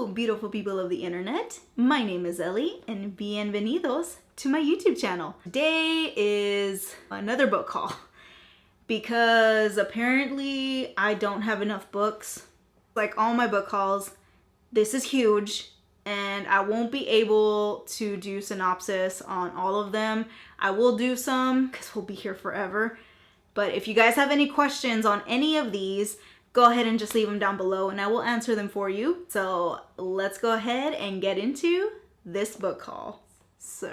Hello, beautiful people of the internet. My name is Ellie, and bienvenidos to my YouTube channel. Today is another book haul because apparently I don't have enough books. Like all my book hauls, this is huge and I won't be able to do synopsis on all of them. I will do some because we'll be here forever. But if you guys have any questions on any of these, go ahead and just leave them down below and I will answer them for you. So let's go ahead and get into this book haul. So,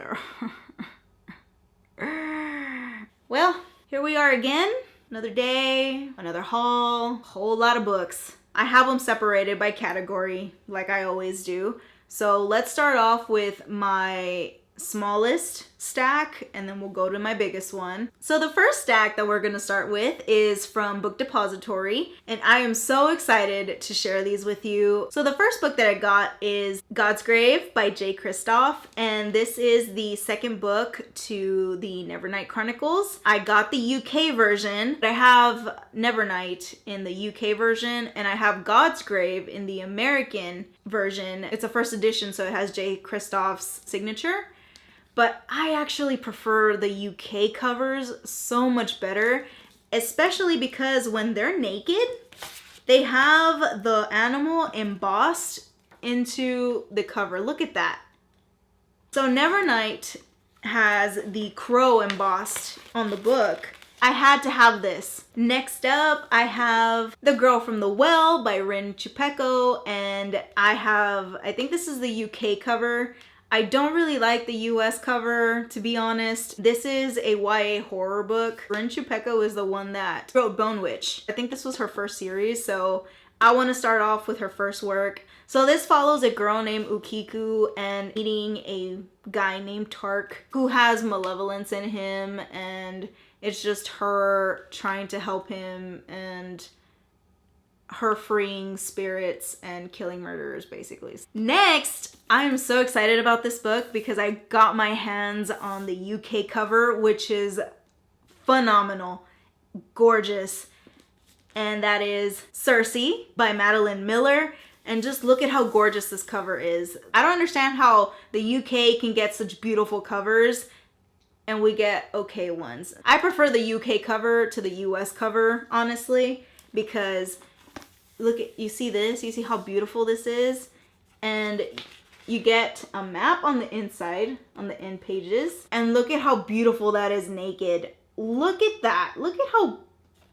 well, here we are again. Another day, another haul, whole lot of books. I have them separated by category like I always do. So let's start off with my smallest stack and then we'll go to my biggest one. So the first stack that we're going to start with is from Book Depository and I am so excited to share these with you. So the first book that I got is God's Grave by Jay Kristoff, and this is the second book to the Nevernight Chronicles. I got the UK version. I have Nevernight in the UK version and I have God's Grave in the American version. It's a first edition, so it has Jay Kristoff's signature. But I actually prefer the UK covers so much better, especially because when they're naked, they have the animal embossed into the cover. Look at that. So Nevernight has the crow embossed on the book. I had to have this. Next up, I have The Girl from the Well by Rin Chupeco, and I think this is the UK cover. I don't really like the US cover, to be honest. This is a YA horror book. Rin Chupeco is the one that wrote Bone Witch. I think this was her first series, so I want to start off with her first work. So this follows a girl named Ukiku and meeting a guy named Tark who has malevolence in him, and it's just her trying to help him and her freeing spirits and killing murderers, basically. Next, I am so excited about this book because I got my hands on the UK cover, which is phenomenal, gorgeous, and that is Circe by Madeline Miller. And just look at how gorgeous this cover is. I don't understand how the UK can get such beautiful covers and we get okay ones. I prefer the UK cover to the US cover, honestly, because look at, you see this? You see how beautiful this is? And you get a map on the inside, on the end pages. And look at how beautiful that is naked. Look at that. Look at how,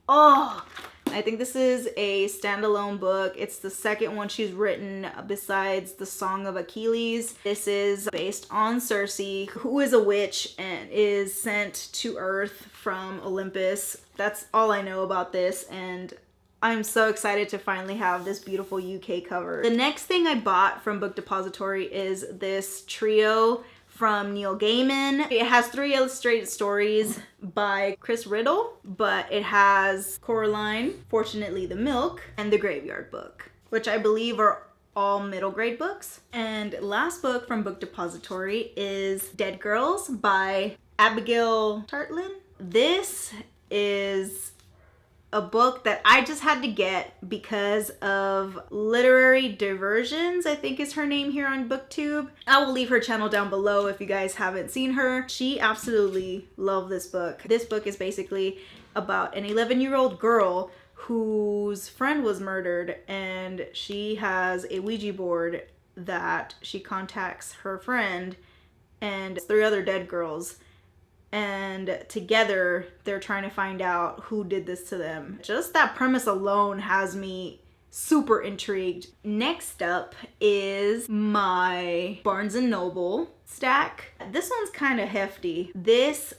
oh. I think this is a standalone book. It's the second one she's written besides The Song of Achilles. This is based on Circe, who is a witch and is sent to Earth from Olympus. That's all I know about this, and I'm so excited to finally have this beautiful UK cover. The next thing I bought from Book Depository is this trio from Neil Gaiman. It has 3 illustrated stories by Chris Riddle, but it has Coraline, Fortunately the Milk, and The Graveyard Book, which I believe are all middle grade books. And last book from Book Depository is Dead Girls by Abigail Tartlin. This is a book that I just had to get because of Literary Diversions, I think is her name here on BookTube. I will leave her channel down below if you guys haven't seen her. She absolutely loved this book. This book is basically about an 11-year-old girl whose friend was murdered, and she has a Ouija board that she contacts her friend and 3 other dead girls. And together they're trying to find out who did this to them. Just that premise alone has me super intrigued. Next up is my Barnes & Noble stack. This one's kind of hefty. This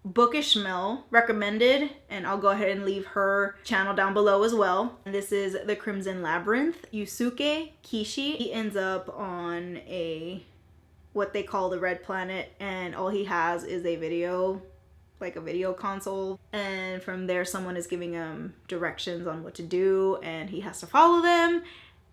Bookish Mel recommended, and I'll go ahead and leave her channel down below as well. And this is The Crimson Labyrinth. Yusuke Kishi, he ends up on what they call the Red Planet, and all he has is a video, like a video console, and from there someone is giving him directions on what to do and he has to follow them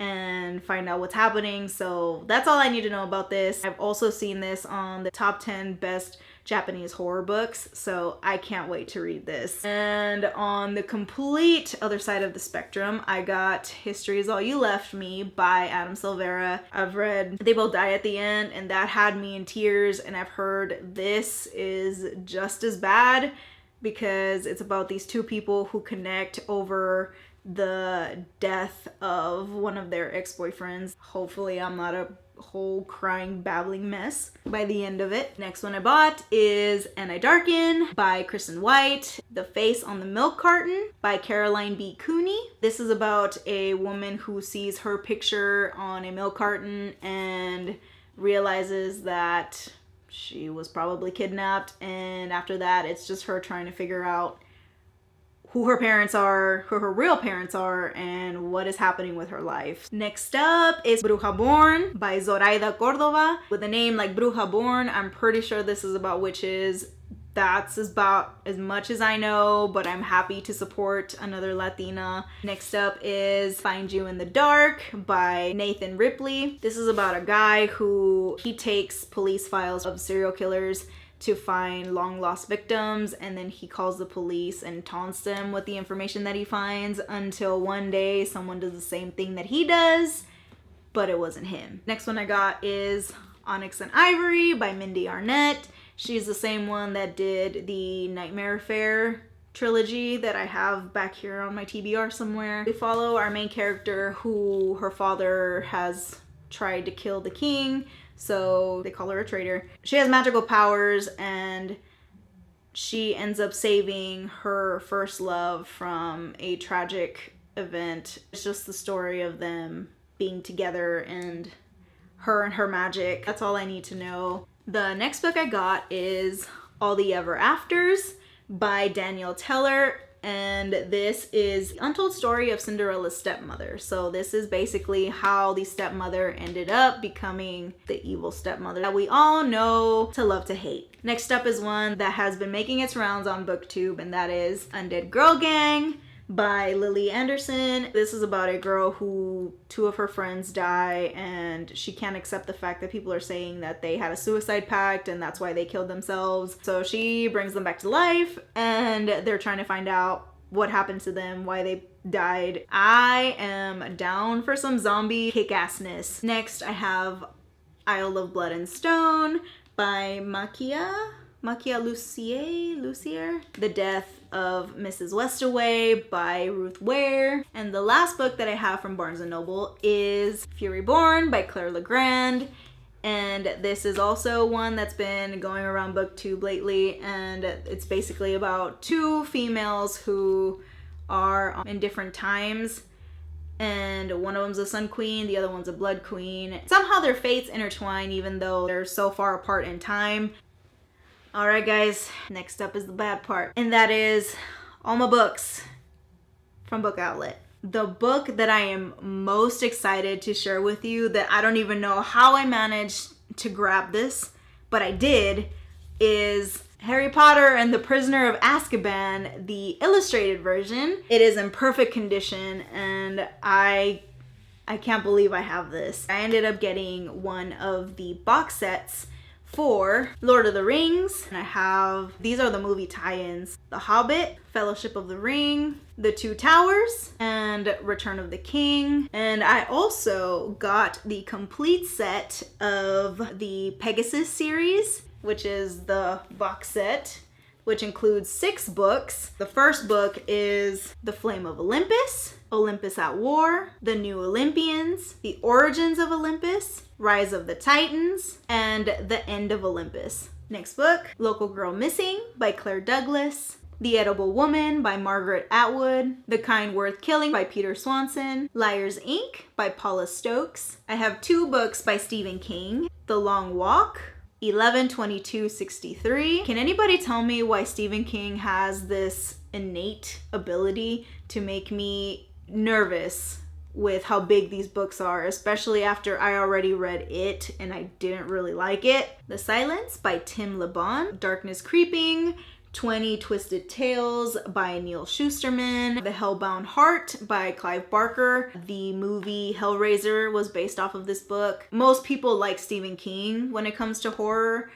and find out what's happening. So that's all I need to know about this. I've also seen this on the top 10 best Japanese horror books, so I can't wait to read this. And on the complete other side of the spectrum, I got History Is All You Left Me by Adam Silvera. I've read They Both Die at the End, and that had me in tears, and I've heard this is just as bad because it's about these two people who connect over the death of one of their ex-boyfriends. Hopefully I'm not a whole crying babbling mess by the end of it. Next one I bought is And I Darken by Kristen White. The Face on the Milk Carton by Caroline B. Cooney. This is about a woman who sees her picture on a milk carton and realizes that she was probably kidnapped, and after that it's just her trying to figure out who her parents are, who her real parents are, and what is happening with her life. Next up is Bruja Born by Zoraida Cordova. With a name like Bruja Born, I'm pretty sure this is about witches. That's about as much as I know, but I'm happy to support another Latina. Next up is Find You in the Dark by Nathan Ripley. This is about a guy who he takes police files of serial killers to find long lost victims, and then he calls the police and taunts them with the information that he finds until one day someone does the same thing that he does, but it wasn't him. Next one I got is Onyx and Ivory by Mindy Arnett. She's the same one that did the Nightmare Fair trilogy that I have back here on my TBR somewhere. We follow our main character who her father has tried to kill the king, so they call her a traitor. She has magical powers and she ends up saving her first love from a tragic event. It's just the story of them being together and her magic. That's all I need to know. The next book I got is All the Ever Afters by Danielle Teller. And this is the untold story of Cinderella's stepmother. So this is basically how the stepmother ended up becoming the evil stepmother that we all know to love to hate. Next up is one that has been making its rounds on BookTube, and that is Undead Girl Gang by Lily Anderson. This is about a girl who two of her friends die, and she can't accept the fact that people are saying that they had a suicide pact and that's why they killed themselves. So she brings them back to life, and they're trying to find out what happened to them, why they died. I am down for some zombie kick-assness. Next I have Isle of Blood and Stone by Makia Lucier. The Death of Mrs. Westaway by Ruth Ware. And the last book that I have from Barnes & Noble is Fury Born by Claire Legrand. And this is also one that's been going around BookTube lately, and it's basically about two females who are in different times, and one of them's a Sun Queen, the other one's a Blood Queen. Somehow their fates intertwine even though they're so far apart in time. Alright guys, next up is the bad part, and that is all my books from Book Outlet. The book that I am most excited to share with you, that I don't even know how I managed to grab this, but I did, is Harry Potter and the Prisoner of Azkaban, the illustrated version. It is in perfect condition, and I can't believe I have this. I ended up getting one of the box sets for Lord of the Rings, and I have, these are the movie tie-ins: The Hobbit, Fellowship of the Ring, The Two Towers, and Return of the King. And I also got the complete set of the Pegasus series, which is the box set, which includes 6 books. The first book is The Flame of Olympus, Olympus at War, The New Olympians, The Origins of Olympus, Rise of the Titans, and The End of Olympus. Next book, Local Girl Missing by Claire Douglas, The Edible Woman by Margaret Atwood, The Kind Worth Killing by Peter Swanson, Liars Inc. by Paula Stokes. I have 2 books by Stephen King, The Long Walk, 11/22/63. Can anybody tell me why Stephen King has this innate ability to make me nervous with how big these books are, especially after I already read it and I didn't really like it? The Silence by Tim LeBon, Darkness Creeping, 20 Twisted Tales by Neil Shusterman, The Hellbound Heart by Clive Barker. The movie Hellraiser was based off of this book. Most people like Stephen King when it comes to horror.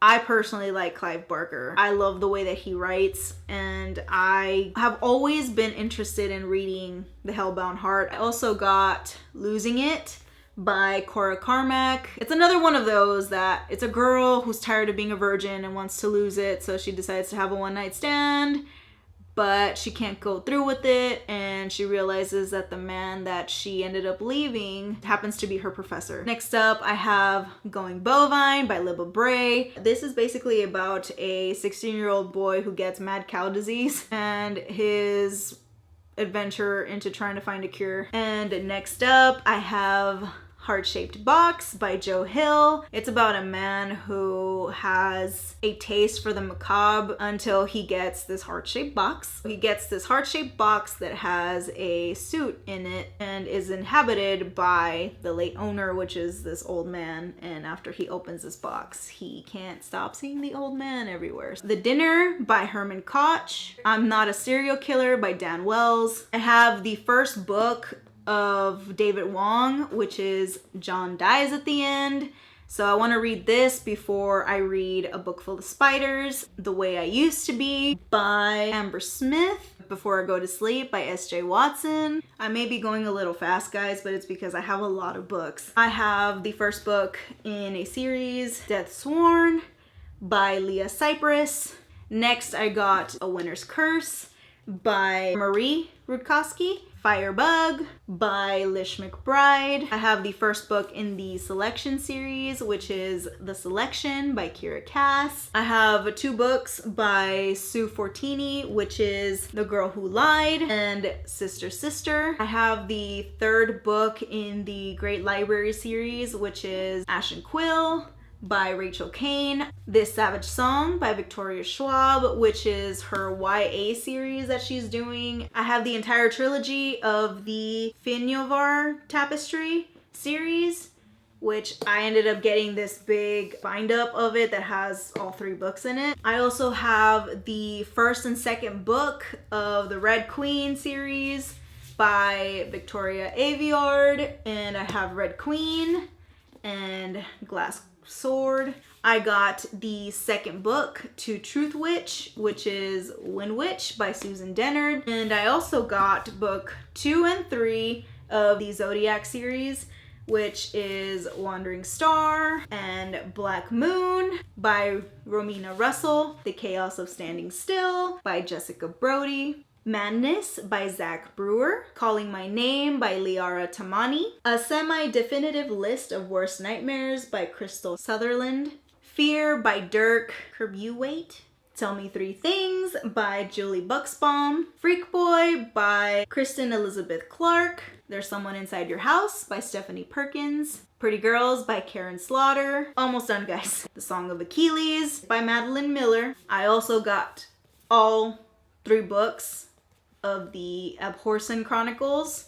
I personally like Clive Barker. I love the way that he writes, and I have always been interested in reading The Hellbound Heart. I also got Losing It by Cora Carmack. It's another one of those that it's a girl who's tired of being a virgin and wants to lose it, so she decides to have a one-night stand, but she can't go through with it, and she realizes that the man that she ended up leaving happens to be her professor. Next up, I have Going Bovine by Libba Bray. This is basically about a 16-year-old boy who gets mad cow disease and his adventure into trying to find a cure. And next up, I have Heart-Shaped Box by Joe Hill. It's about a man who has a taste for the macabre until he gets this heart-shaped box. He gets this heart-shaped box that has a suit in it and is inhabited by the late owner, which is this old man. And after he opens this box, he can't stop seeing the old man everywhere. The Dinner by Herman Koch. I'm Not a Serial Killer by Dan Wells. I have the first book of David Wong, which is John Dies at the End. So I want to read this before I read A Book Full of Spiders, The Way I Used to Be by Amber Smith, Before I Go to Sleep by S.J. Watson. I may be going a little fast, guys, but it's because I have a lot of books. I have the first book in a series, Death Sworn by Leah Cypress. Next, I got A Winter's Curse by Marie Rudkowski. Firebug by Lish McBride. I have the first book in the Selection series, which is The Selection by Kira Cass. I have 2 books by Sue Fortini, which is The Girl Who Lied and Sister Sister. I have the 3rd book in the Great Library series, which is Ash and Quill by Rachel Kane. This Savage Song by Victoria Schwab, which is her YA series that she's doing. I have the entire trilogy of the Finjovar Tapestry series, which I ended up getting this big bind up of it that has all 3 books in it. I also have the 1st and 2nd book of the Red Queen series by Victoria Aveyard, and I have Red Queen and Glass Sword. I got the 2nd book to Truth Witch, which is Wind Witch by Susan Dennard. And I also got book 2 and 3 of the Zodiac series, which is Wandering Star and Black Moon by Romina Russell. The Chaos of Standing Still by Jessica Brody. Madness by Zach Brewer, Calling My Name by Liara Tamani, A Semi-Definitive List of Worst Nightmares by Crystal Sutherland, Fear by Dirk Kerbuwait, Tell Me 3 Things by Julie Buxbaum, Freak Boy by Kristen Elizabeth Clark, There's Someone Inside Your House by Stephanie Perkins, Pretty Girls by Karen Slaughter. Almost done, guys. The Song of Achilles by Madeline Miller. I also got all 3 books of the Abhorsen Chronicles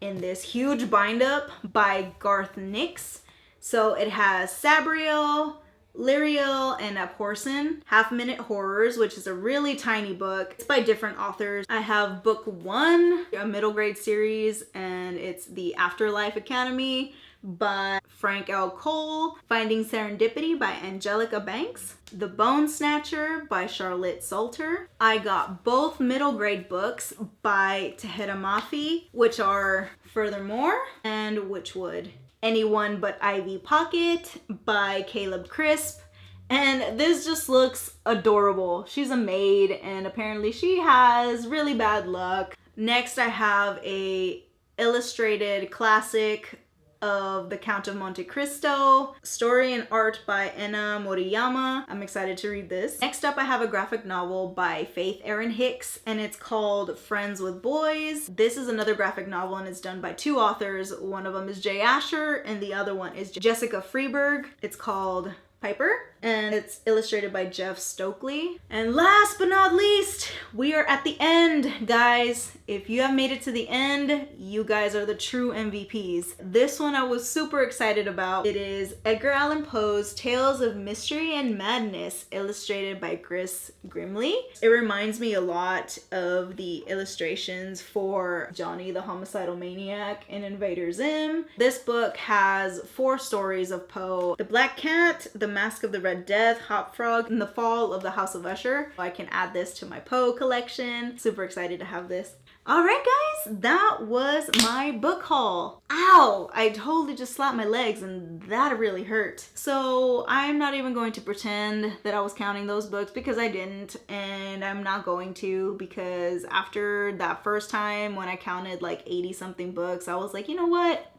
in this huge bind-up by Garth Nix. So it has Sabriel, Lyriel, and Abhorsen. Half-Minute Horrors, which is a really tiny book. It's by different authors. I have book 1, a middle grade series, and it's The Afterlife Academy by Frank L. Cole, Finding Serendipity by Angelica Banks, The Bone Snatcher by Charlotte Salter. I got both middle grade books by Tahira Mafi, which are Furthermore and Witchwood. Anyone But Ivy Pocket by Caleb Crisp. And this just looks adorable. She's a maid and apparently she has really bad luck. Next I have a illustrated classic of The Count of Monte Cristo, story and art by Enna Moriyama. I'm excited to read this. Next up, I have a graphic novel by Faith Erin Hicks, and it's called Friends with Boys. This is another graphic novel, and it's done by 2 authors. One of them is Jay Asher, and the other one is Jessica Freeberg. It's called Piper, and it's illustrated by Jeff Stokely. And last but not least, we are at the end, guys. If you have made it to the end, you guys are the true MVPs. This one I was super excited about. It is Edgar Allan Poe's Tales of Mystery and Madness, illustrated by Chris Grimley. It reminds me a lot of the illustrations for Johnny the Homicidal Maniac in Invader Zim. This book has 4 stories of Poe: The Black Cat, The Mask of the Red Red Death, Hop Frog, in the fall of the House of Usher. I can add this to my Poe collection. Super excited to have this. Alright guys, that was my book haul. Ow! I totally just slapped my legs and that really hurt. So I'm not even going to pretend that I was counting those books because I didn't, and I'm not going to, because after that first time when I counted like 80 something books, I was like, you know what?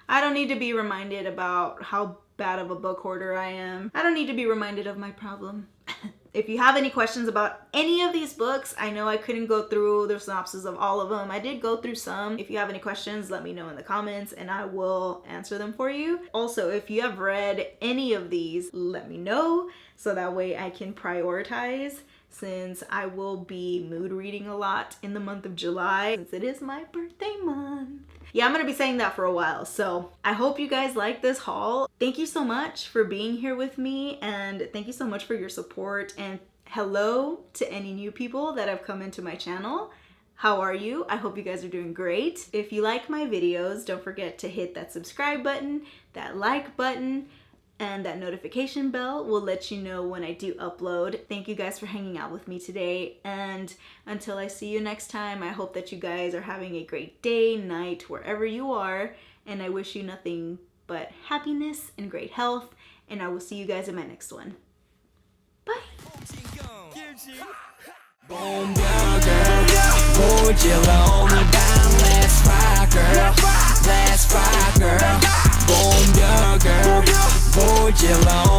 I don't need to be reminded about how bad of a book hoarder I am. I don't need to be reminded of my problem. If you have any questions about any of these books, I know I couldn't go through the synopsis of all of them. I did go through some. If you have any questions, let me know in the comments and I will answer them for you. Also, if you have read any of these, let me know so that way I can prioritize, since I will be mood reading a lot in the month of July since it is my birthday month. Yeah, I'm gonna be saying that for a while, so I hope you guys like this haul. Thank you so much for being here with me, and thank you so much for your support, and hello to any new people that have come into my channel. How are you? I hope you guys are doing great. If you like my videos, don't forget to hit that subscribe button, that like button, and that notification bell will let you know when I do upload. Thank you guys for hanging out with me today, and until I see you next time, I hope that you guys are having a great day, night, wherever you are, and I wish you nothing but happiness and great health, and I will see you guys in my next one. Bye! Boom, girl, girl. Boom, girl, girl. Boom, girl, girl. Boom, girl, girl.